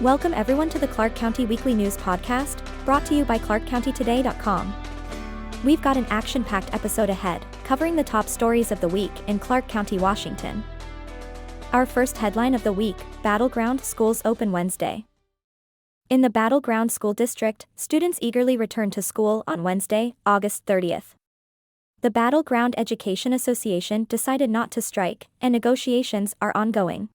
Welcome everyone to the Clark County Weekly News Podcast, brought to you by ClarkCountyToday.com. We've got an action-packed episode ahead, covering the top stories of the week in Clark County, Washington. Our first headline of the week: Battleground Schools Open Wednesday. In the Battleground School District, students eagerly returned to school on Wednesday, August 30th. The Battleground Education Association decided not to strike, and negotiations are ongoing.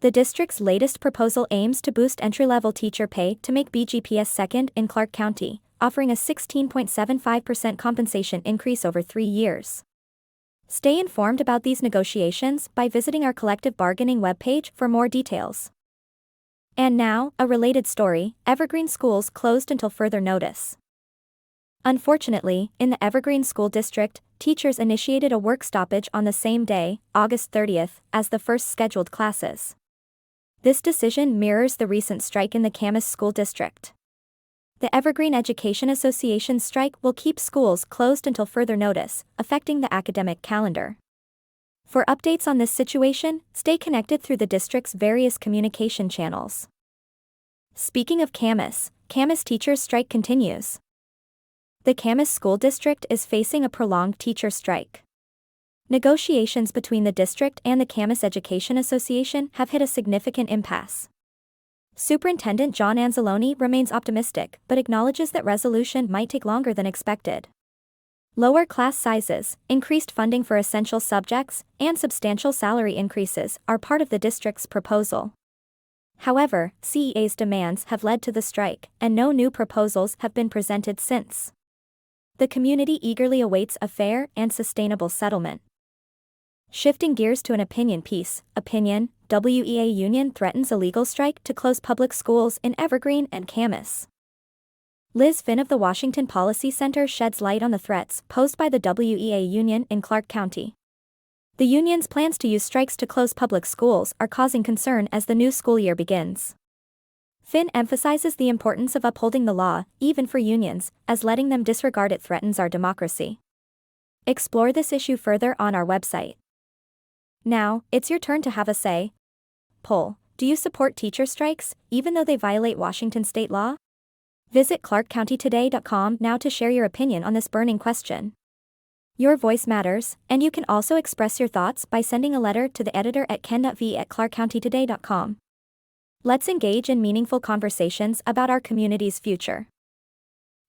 The district's latest proposal aims to boost entry-level teacher pay to make BGPS second in Clark County, offering a 16.75% compensation increase over 3 years. Stay informed about these negotiations by visiting our collective bargaining webpage for more details. And now, a related story: Evergreen schools closed until further notice. Unfortunately, in the Evergreen School District, teachers initiated a work stoppage on the same day, August 30th, as the first scheduled classes. This decision mirrors the recent strike in the Camas School District. The Evergreen Education Association's strike will keep schools closed until further notice, affecting the academic calendar. For updates on this situation, stay connected through the district's various communication channels. Speaking of Camas teachers' strike continues. The Camas School District is facing a prolonged teacher strike. Negotiations between the district and the Camas Education Association have hit a significant impasse. Superintendent John Anzalone remains optimistic but acknowledges that resolution might take longer than expected. Lower class sizes, increased funding for essential subjects, and substantial salary increases are part of the district's proposal. However, CEA's demands have led to the strike, and no new proposals have been presented since. The community eagerly awaits a fair and sustainable settlement. Shifting gears to an opinion piece: Opinion, WEA union threatens illegal strike to close public schools in Evergreen and Camas. Liz Finne of the Washington Policy Center sheds light on the threats posed by the WEA union in Clark County. The union's plans to use strikes to close public schools are causing concern as the new school year begins. Finne emphasizes the importance of upholding the law, even for unions, as letting them disregard it threatens our democracy. Explore this issue further on our website. Now, it's your turn to have a say. Poll: do you support teacher strikes, even though they violate Washington state law? Visit ClarkCountyToday.com now to share your opinion on this burning question. Your voice matters, and you can also express your thoughts by sending a letter to the editor at ken.v@clarkcountytoday.com. Let's engage in meaningful conversations about our community's future.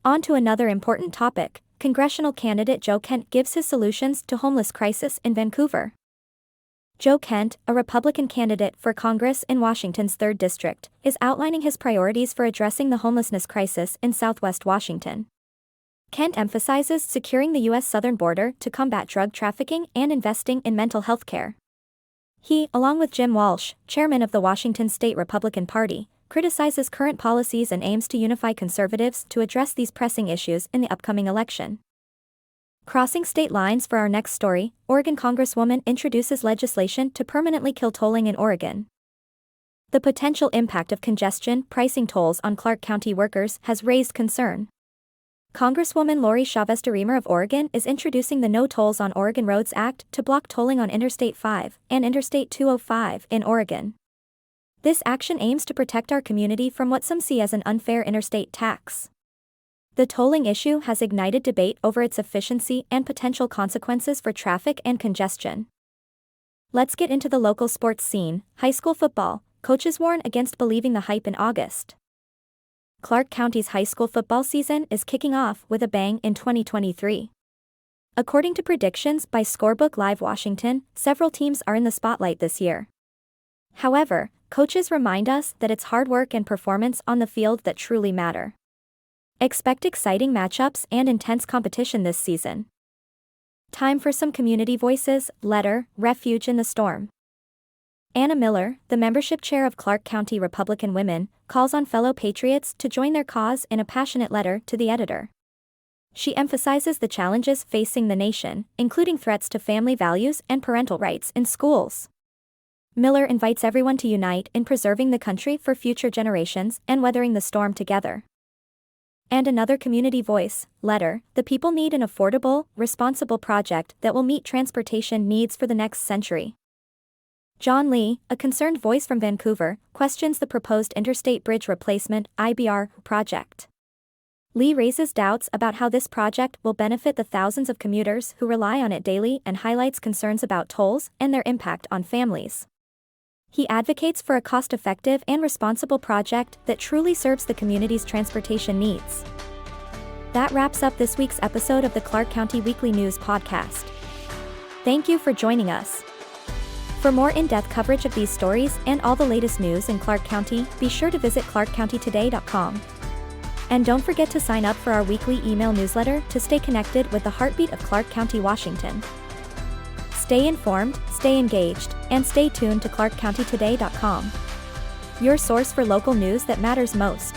On to another important topic: congressional candidate Joe Kent gives his solutions to homeless crisis in Vancouver. Joe Kent, a Republican candidate for Congress in Washington's 3rd District, is outlining his priorities for addressing the homelessness crisis in Southwest Washington. Kent emphasizes securing the U.S. southern border to combat drug trafficking and investing in mental health care. He, along with Jim Walsh, chairman of the Washington State Republican Party, criticizes current policies and aims to unify conservatives to address these pressing issues in the upcoming election. Crossing state lines for our next story: Oregon Congresswoman introduces legislation to permanently kill tolling in Oregon. The potential impact of congestion pricing tolls on Clark County workers has raised concern. Congresswoman Lori Chavez-DeRemer of Oregon is introducing the No Tolls on Oregon Roads Act to block tolling on Interstate 5 and Interstate 205 in Oregon. This action aims to protect our community from what some see as an unfair interstate tax. The tolling issue has ignited debate over its efficiency and potential consequences for traffic and congestion. Let's get into the local sports scene. High school football: coaches warn against believing the hype in August. Clark County's high school football season is kicking off with a bang in 2023. According to predictions by Scorebook Live Washington, several teams are in the spotlight this year. However, coaches remind us that it's hard work and performance on the field that truly matter. Expect exciting matchups and intense competition this season. Time for some community voices. Letter: Refuge in the Storm. Anna Miller, the membership chair of Clark County Republican Women, calls on fellow patriots to join their cause in a passionate letter to the editor. She emphasizes the challenges facing the nation, including threats to family values and parental rights in schools. Miller invites everyone to unite in preserving the country for future generations and weathering the storm together. And another community voice: Letter: the people need an affordable, responsible project that will meet transportation needs for the next century. John Lee, a concerned voice from Vancouver, questions the proposed Interstate Bridge Replacement (IBR) project. Lee raises doubts about how this project will benefit the thousands of commuters who rely on it daily and highlights concerns about tolls and their impact on families. He advocates for a cost-effective and responsible project that truly serves the community's transportation needs. That wraps up this week's episode of the Clark County Weekly News Podcast. Thank you for joining us. For more in-depth coverage of these stories and all the latest news in Clark County, be sure to visit clarkcountytoday.com. And don't forget to sign up for our weekly email newsletter to stay connected with the heartbeat of Clark County, Washington. Stay informed, stay engaged, and stay tuned to clarkcountytoday.com, your source for local news that matters most.